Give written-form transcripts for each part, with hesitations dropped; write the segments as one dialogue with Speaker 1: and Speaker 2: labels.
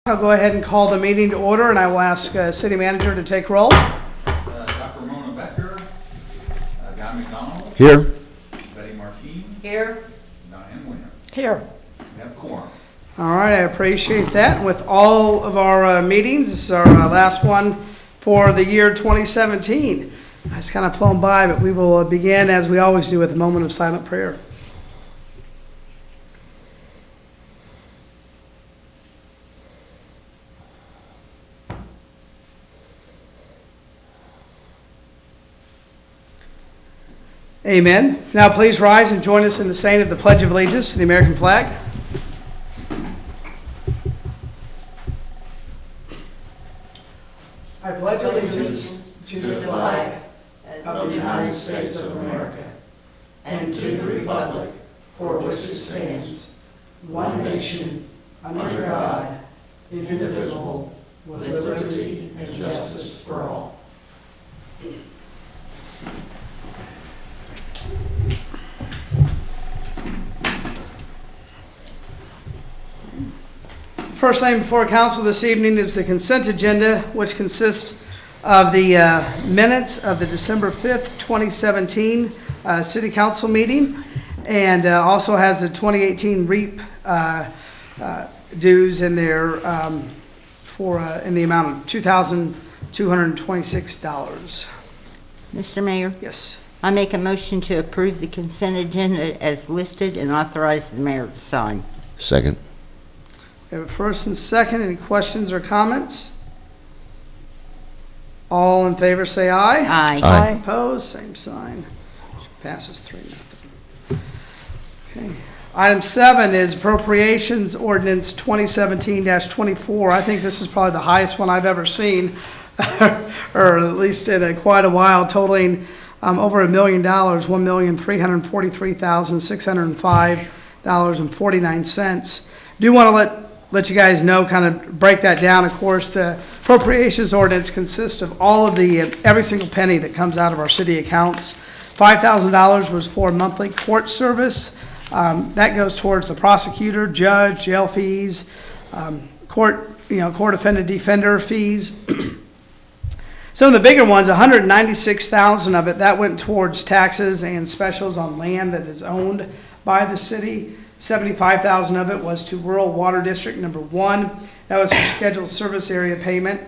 Speaker 1: I'll go ahead and call the meeting to order, and I will ask City Manager to take roll.
Speaker 2: Dr. Mona Becker, Guy McDonald.
Speaker 3: Here.
Speaker 2: Betty Martine.
Speaker 4: Here.
Speaker 2: Diane Williams.
Speaker 4: Here.
Speaker 2: We have quorum.
Speaker 1: All right, I appreciate that. And with all of our meetings, this is our last one for the year 2017. It's kind of flown by, but we will begin, as we always do, with a moment of silent prayer. Amen. Now please rise and join us in the saying of the Pledge of Allegiance to the American flag. I pledge allegiance to the flag of the United States of America and to the republic for which it stands, one nation, under God, indivisible, with liberty and justice for all. First thing before council this evening is the consent agenda, which consists of the minutes of the December 5th, 2017 City Council meeting, and also has the 2018 REAP dues in there in the amount of $2,226.
Speaker 4: Mr. Mayor,
Speaker 1: Yes.
Speaker 4: I make a motion to approve the consent agenda as listed and authorize the mayor to sign.
Speaker 3: Second.
Speaker 1: We have a first and second. Any questions or comments? All in favor say aye.
Speaker 4: Aye.
Speaker 3: Aye.
Speaker 1: Opposed, same sign. Passes 3-0. Okay. Item 7 is appropriations ordinance 2017-24. I think this is probably the highest one I've ever seen, or at least in quite a while, totaling over $1 million, $1,343,605.49. Do want to let you guys know, kind of break that down. Of course, the appropriations ordinance consists of all of every single penny that comes out of our city accounts. $5,000 was for monthly court service. That goes towards the prosecutor, judge, jail fees, court defender fees. Some of the bigger ones, $196,000 of it, that went towards taxes and specials on land that is owned by the city. $75,000 of it was to Rural Water District number 1. That was for scheduled service area payment.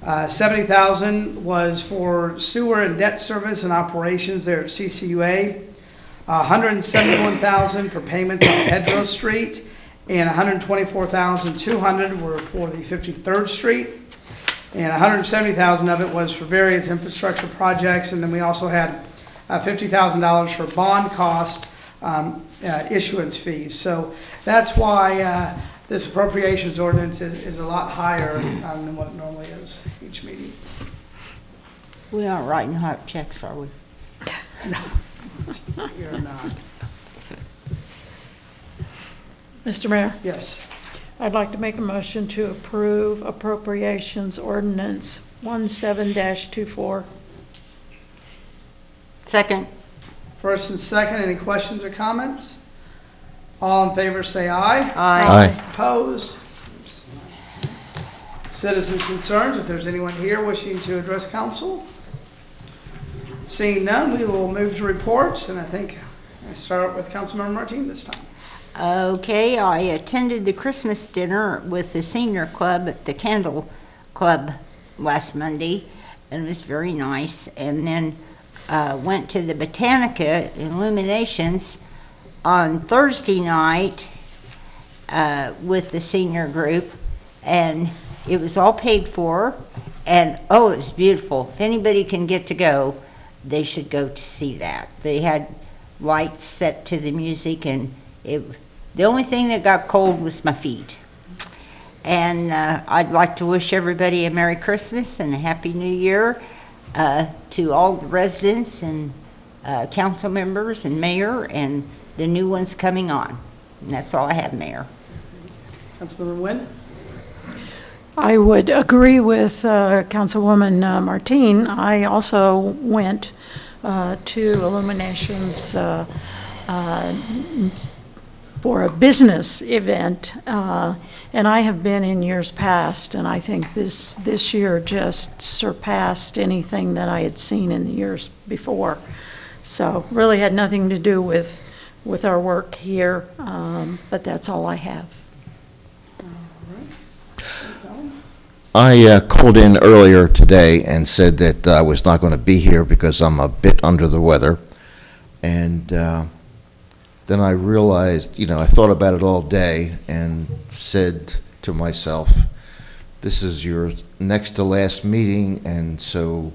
Speaker 1: $70,000 was for sewer and debt service and operations there at CCUA. $171,000 for payments on Pedro Street, and $124,200 were for the 53rd Street. And $170,000 of it was for various infrastructure projects, and then we also had $50,000 for bond cost issuance fees. So that's why this appropriations ordinance is a lot higher than what it normally is each meeting.
Speaker 4: We aren't writing hot checks, are we?
Speaker 1: No, you're not.
Speaker 5: Mr. Mayor,
Speaker 1: Yes.
Speaker 5: I'd like to make a motion to approve appropriations ordinance 17-24.
Speaker 4: Second.
Speaker 1: First and second, any questions or comments? All in favor say aye.
Speaker 4: Aye.
Speaker 3: Aye.
Speaker 1: Opposed? Citizens' concerns, if there's anyone here wishing to address council? Seeing none, we will move to reports, and I think I start with Councilmember Martine this time.
Speaker 4: Okay, I attended the Christmas dinner with the senior club at the Candle Club last Monday, and it was very nice. And then went to the Botanica Illuminations on Thursday night with the senior group, and it was all paid for, and oh, it was beautiful. If anybody can get to go, they should go to see that. They had lights set to the music, and the only thing that got cold was my feet. And I'd like to wish everybody a Merry Christmas and a Happy New Year to all the residents and council members and mayor and the new ones coming on. And that's all I have, Mayor.
Speaker 1: Councilmember Nguyen?
Speaker 5: I would agree with Councilwoman Martine. I also went to Illuminations for a business event. And I have been in years past, and I think this year just surpassed anything that I had seen in the years before. So really had nothing to do with our work here, but that's all I have.
Speaker 3: I called in earlier today and said that I was not going to be here because I'm a bit under the weather. And then I realized, I thought about it all day and said to myself, this is your next to last meeting, and so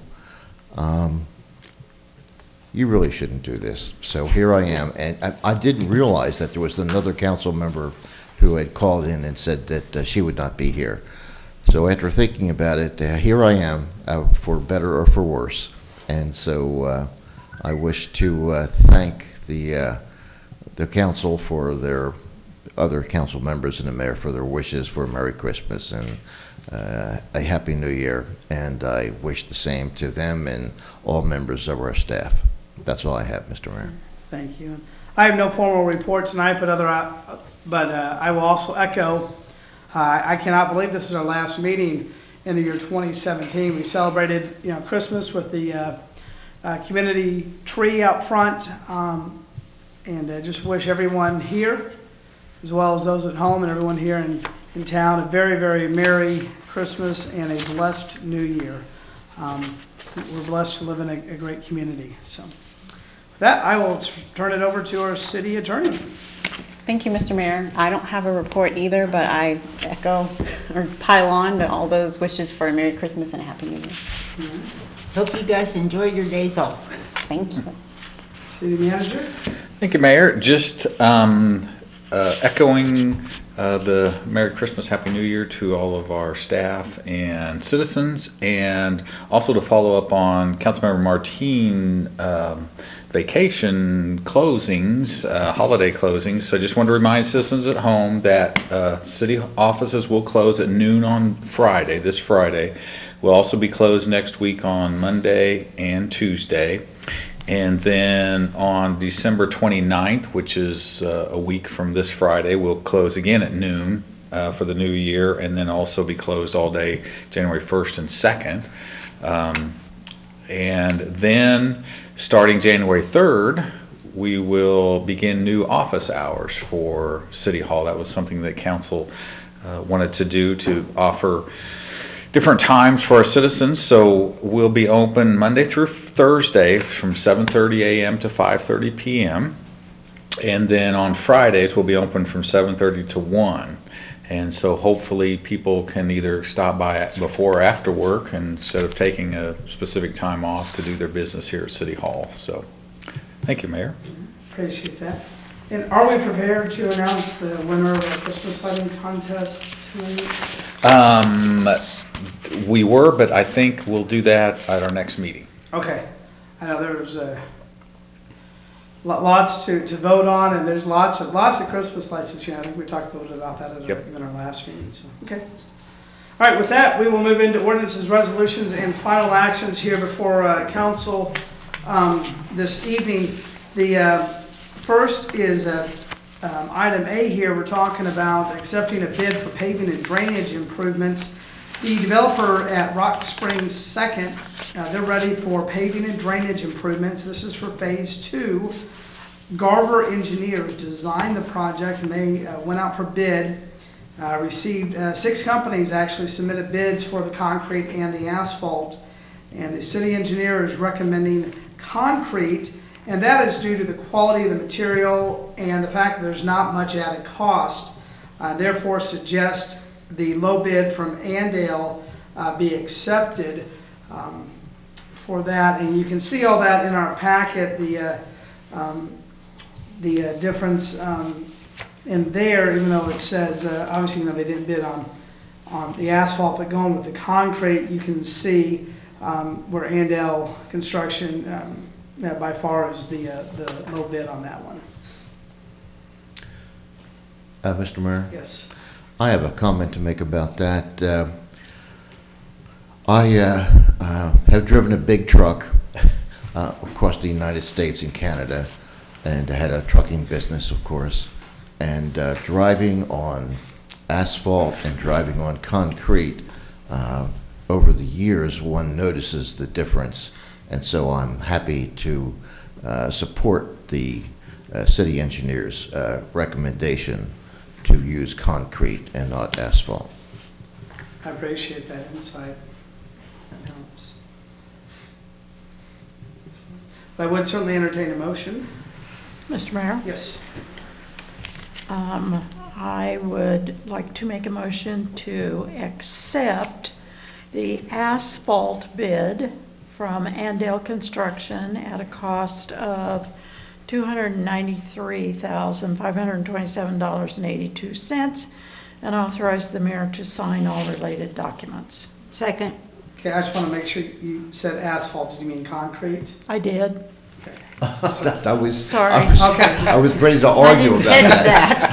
Speaker 3: you really shouldn't do this. So here I am. And I didn't realize that there was another council member who had called in and said that she would not be here. So after thinking about it, here I am, for better or for worse. And so I wish to thank the council for their other council members and the mayor for their wishes for a Merry Christmas and a Happy New Year. And I wish the same to them and all members of our staff. That's all I have, Mr. Mayor.
Speaker 1: Thank you. I have no formal report tonight, but I will also echo. I cannot believe this is our last meeting in the year 2017. We celebrated, Christmas with the community tree out front, and just wish everyone here, as well as those at home and everyone here in town, a very, very Merry Christmas and a blessed New Year. We're blessed to live in a great community. So, with that, I will turn it over to our city attorney.
Speaker 6: Thank you, Mr. Mayor. I don't have a report either, but I echo or pile on to all those wishes for a Merry Christmas and a Happy New Year.
Speaker 4: Hope you guys enjoy your days off.
Speaker 6: Thank you.
Speaker 1: City manager?
Speaker 2: Thank you, Mayor. Just echoing the Merry Christmas, Happy New Year to all of our staff and citizens, and also to follow up on Councilmember Martine vacation closings, holiday closings. So I just want to remind citizens at home that city offices will close at noon on Friday, this Friday. We'll also be closed next week on Monday and Tuesday. And then on December 29th, which is a week from this Friday, we'll close again at noon for the new year, and then also be closed all day January 1st and 2nd. And then starting January 3rd, we will begin new office hours for City Hall. That was something that council wanted to do, to offer different times for our citizens. So we'll be open Monday through Thursday from 7:30 a.m. to 5:30 p.m. And then on Fridays, we'll be open from 7:30 to 1. And so hopefully people can either stop by before or after work instead of taking a specific time off to do their business here at City Hall. So thank you, Mayor.
Speaker 1: Appreciate that. And are we prepared to announce the winner of the Christmas lighting contest tonight?
Speaker 2: We were, but I think we'll do that at our next meeting.
Speaker 1: Okay. I know there's lots to vote on, and there's lots of Christmas lights this year. I think we talked a little bit about that in our last meeting. So, okay. All right. With that, we will move into ordinances, resolutions, and final actions here before council this evening. The first is item A here. We're talking about accepting a bid for paving and drainage improvements. The developer at Rock Springs Second, they're ready for paving and drainage improvements. This is for phase 2. Garver Engineers designed the project, and they went out for bid, received 6 companies actually submitted bids for the concrete and the asphalt. And the city engineer is recommending concrete, and that is due to the quality of the material and the fact that there's not much added cost. Therefore, suggest the low bid from Andale be accepted for that. And you can see all that in our packet, the difference in there, even though it says, obviously, they didn't bid on the asphalt, but going with the concrete, you can see where Andale Construction by far is the low bid on that one.
Speaker 3: Mr. Mayor?
Speaker 1: Yes.
Speaker 3: I have a comment to make about that. I have driven a big truck across the United States and Canada, and I had a trucking business, of course. And driving on asphalt and driving on concrete, over the years, one notices the difference. And so I'm happy to support the city engineer's recommendation to use concrete and not asphalt.
Speaker 1: I appreciate that insight. That helps. I would certainly entertain a motion.
Speaker 5: Mr. Mayor?
Speaker 1: Yes.
Speaker 5: I would like to make a motion to accept the asphalt bid from Andale Construction at a cost of $293,527.82 and authorize the mayor to sign all related documents.
Speaker 4: Second.
Speaker 1: Okay, I just want to make sure you said asphalt. Did you mean concrete?
Speaker 5: I did.
Speaker 3: I was,
Speaker 5: Sorry.
Speaker 1: Okay.
Speaker 3: I was ready to argue about
Speaker 4: Catch
Speaker 3: that.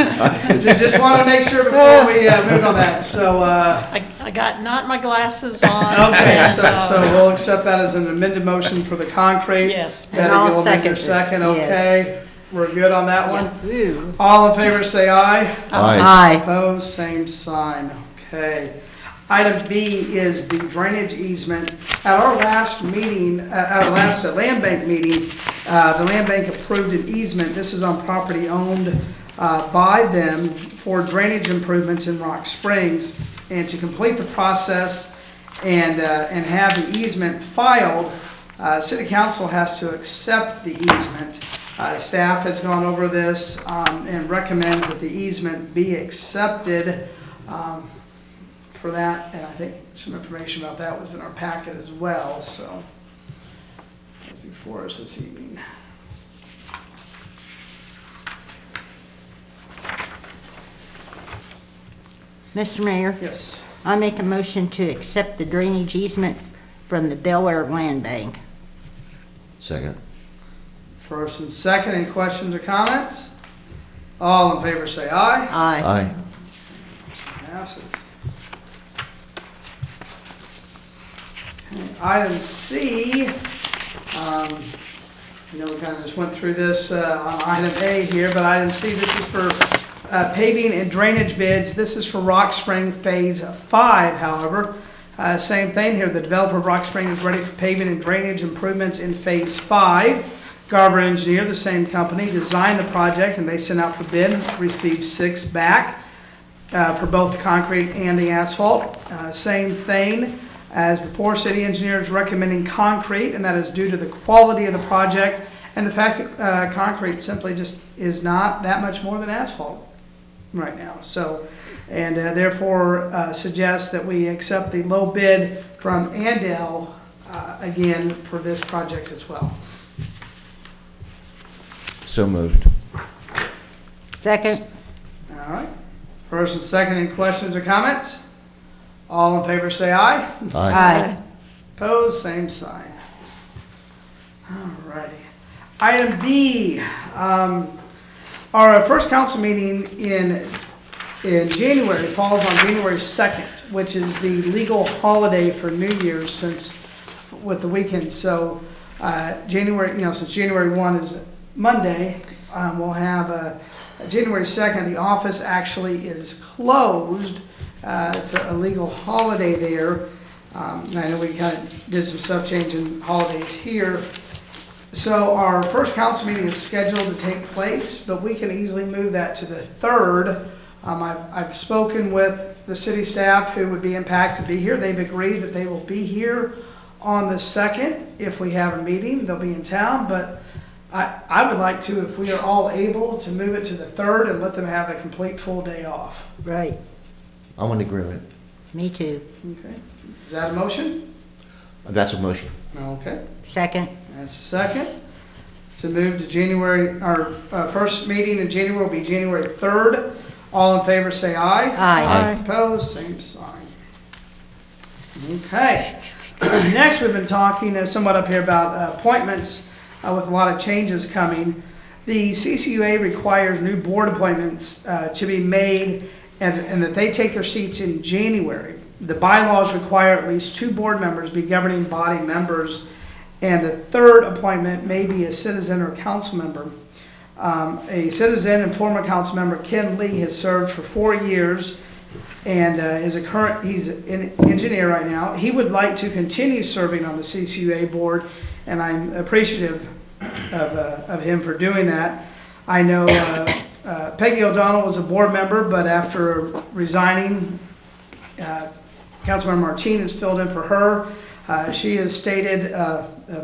Speaker 4: that.
Speaker 1: Just want to make sure before we moved on that. So,
Speaker 5: I got not my glasses on.
Speaker 1: okay,
Speaker 5: and,
Speaker 1: so we'll accept that as an amended motion for the concrete.
Speaker 5: Yes.
Speaker 1: Betty,
Speaker 4: And I'll
Speaker 1: you'll make your
Speaker 4: second
Speaker 1: second,
Speaker 4: it, yes.
Speaker 1: okay? We're good on that one?
Speaker 4: Ooh.
Speaker 1: All in favor, say aye.
Speaker 3: Aye.
Speaker 1: Opposed, same sign, okay. Item B is the drainage easement. At our last meeting, at our last land bank meeting, the land bank approved an easement. This is on property owned by them for drainage improvements in Rock Springs. And to complete the process and have the easement filed, City Council has to accept the easement. Staff has gone over this and recommends that the easement be accepted for that, and I think some information about that was in our packet as well, so that's before us this evening.
Speaker 4: Mr. Mayor,
Speaker 1: Yes.
Speaker 4: I make a motion to accept the drainage easement from the Bel Aire Land Bank.
Speaker 3: Second.
Speaker 1: First and second, any questions or comments? All in favor say aye.
Speaker 4: Aye.
Speaker 3: Aye.
Speaker 1: Passes. Okay, item C, we kind of just went through this on item A here, but item C, this is for paving and drainage bids. This is for Rock Spring Phase 5, however. Same thing here, the developer of Rock Spring is ready for paving and drainage improvements in Phase 5. Garver Engineer, the same company, designed the project and they sent out for bid, received 6 back for both the concrete and the asphalt. Same thing as before, city engineers recommending concrete, and that is due to the quality of the project and the fact that concrete simply just is not that much more than asphalt right now. So, and therefore suggest that we accept the low bid from Andale again for this project as well.
Speaker 3: So moved.
Speaker 4: Second.
Speaker 1: All right. First and second, any questions or comments? All in favor say aye.
Speaker 4: Aye.
Speaker 1: Opposed, same sign. All righty. Item D, our first council meeting in January falls on January 2nd, which is the legal holiday for New Year's since with the weekend. So January, since January 1 is Monday, we'll have January 2nd, the office actually is closed. It's a legal holiday there. I know we kind of did some stuff changing holidays here. So our first council meeting is scheduled to take place, but we can easily move that to the 3rd. I've spoken with the city staff who would be impacted to be here. They've agreed that they will be here on the 2nd if we have a meeting. They'll be in town, but I would like to, if we are all able, to move it to the 3rd and let them have a complete full day off.
Speaker 4: Right.
Speaker 3: I'm in agreement.
Speaker 4: Me too.
Speaker 1: Okay. Is that a motion?
Speaker 3: That's a motion.
Speaker 1: Okay.
Speaker 4: Second.
Speaker 1: That's a second. To move to January, our first meeting in January will be January 3rd. All in favor say aye.
Speaker 4: Aye.
Speaker 1: Opposed, same sign. Okay. Next, we've been talking somewhat up here about appointments with a lot of changes coming. The CCUA requires new board appointments to be made and that they take their seats in January. The bylaws require at least 2 board members be governing body members, and the 3rd appointment may be a citizen or council member. A citizen and former council member, Ken Lee, has served for 4 years and he's an engineer right now. He would like to continue serving on the CCUA board, and I'm appreciative of him for doing that. I know Peggy O'Donnell was a board member, but after resigning, Councilmember Martinez filled in for her. She has stated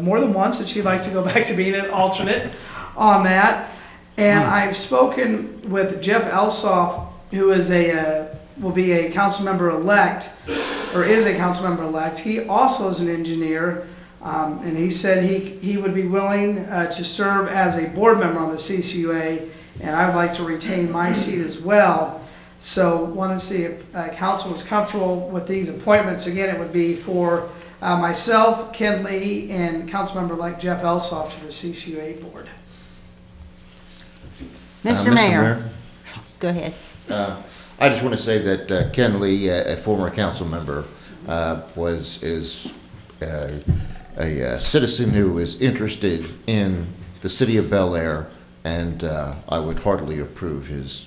Speaker 1: more than once that she'd like to go back to being an alternate on that. And I've spoken with Jeff Elsoff, who is will be a council member elect, or is a council member elect. He also is an engineer, and he said he would be willing to serve as a board member on the CCUA, and I would like to retain my seat as well. So wanted to see if council was comfortable with these appointments. Again, it would be for myself, Ken Lee, and Councilmember-elect Jeff Elsoff to the CCUA board.
Speaker 4: Mr. Mayor. Go ahead.
Speaker 3: I just want to say that Ken Lee, a former council member, is a citizen who is interested in the city of Bel Aire, and I would heartily approve his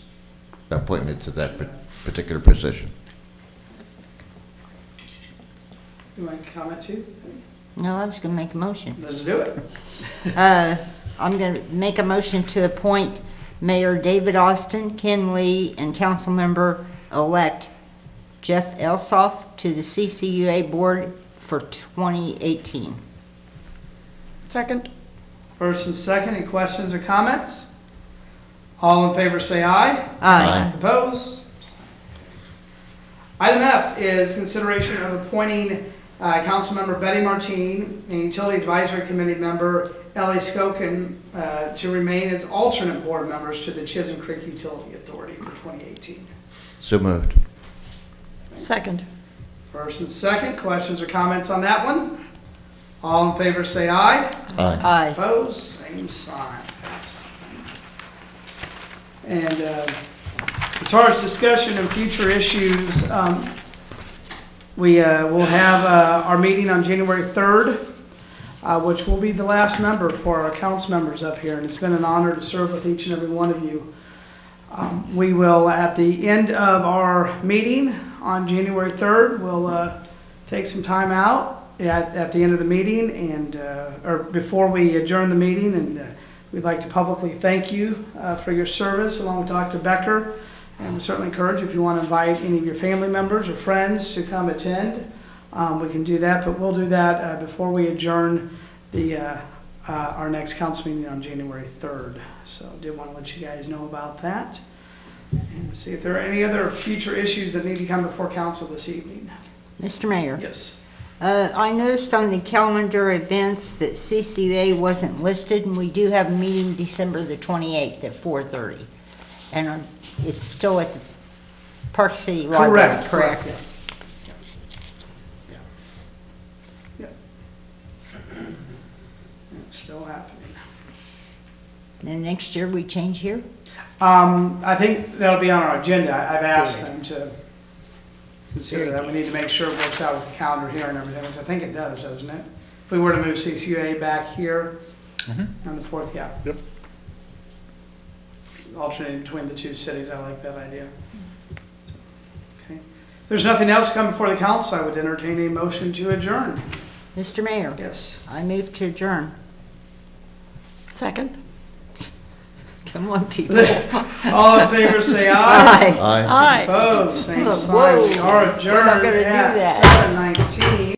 Speaker 3: appointment to that particular position.
Speaker 1: You want to comment too?
Speaker 4: No, I was going to make a motion.
Speaker 1: Let's do it.
Speaker 4: I'm going to make a motion to appoint Mayor David Austin, Ken Lee, and Councilmember-elect Jeff Elsoff to the CCUA board for 2018.
Speaker 5: Second.
Speaker 1: First and second, any questions or comments? All in favor say aye.
Speaker 4: Aye.
Speaker 1: Opposed? Item F is consideration of appointing Councilmember Betty Martine and Utility Advisory Committee member Ellie Skokin to remain as alternate board members to the Chisholm Creek Utility Authority for 2018.
Speaker 3: So moved.
Speaker 5: Second.
Speaker 1: First and second, questions or comments on that one? All in favor say aye.
Speaker 3: Aye.
Speaker 4: Aye.
Speaker 1: Opposed? Same sign. And as far as discussion of future issues, we will have our meeting on January 3rd, which will be the last member for our council members up here, and it's been an honor to serve with each and every one of you. We will, at the end of our meeting on January 3rd, we'll take some time out at the end of the meeting, and or before we adjourn the meeting, and we'd like to publicly thank you for your service along with Dr. Becker. And we certainly encourage if you want to invite any of your family members or friends to come attend, we can do that. But we'll do that before we adjourn our next council meeting on January 3rd. So I did want to let you guys know about that. And see if there are any other future issues that need to come before council this evening.
Speaker 4: Mr. Mayor.
Speaker 1: Yes.
Speaker 4: I noticed on the calendar events that CCUA wasn't listed, and we do have a meeting December the 28th at 4:30. And it's still at the Park City Library, correct?
Speaker 1: Yeah. It's still happening.
Speaker 4: Then next year we change here?
Speaker 1: I think that'll be on our agenda. I've asked them to consider that. We need to make sure it works out with the calendar here and everything, which I think it does, doesn't it? If we were to move CCUA back here on the 4th, yeah.
Speaker 2: Yep.
Speaker 1: Alternating between the two cities, I like that idea. Okay. If there's nothing else coming before the council, I would entertain a motion to adjourn.
Speaker 4: Mr. Mayor.
Speaker 1: Yes.
Speaker 4: I move to adjourn.
Speaker 5: Second.
Speaker 4: Come on, people.
Speaker 1: All in favor say aye.
Speaker 4: Aye.
Speaker 3: Aye.
Speaker 5: Aye.
Speaker 1: Opposed, same
Speaker 4: Whoa.
Speaker 1: sign. We are
Speaker 4: We're not
Speaker 1: adjourned
Speaker 4: gonna do
Speaker 1: at
Speaker 4: that.
Speaker 1: 7:19.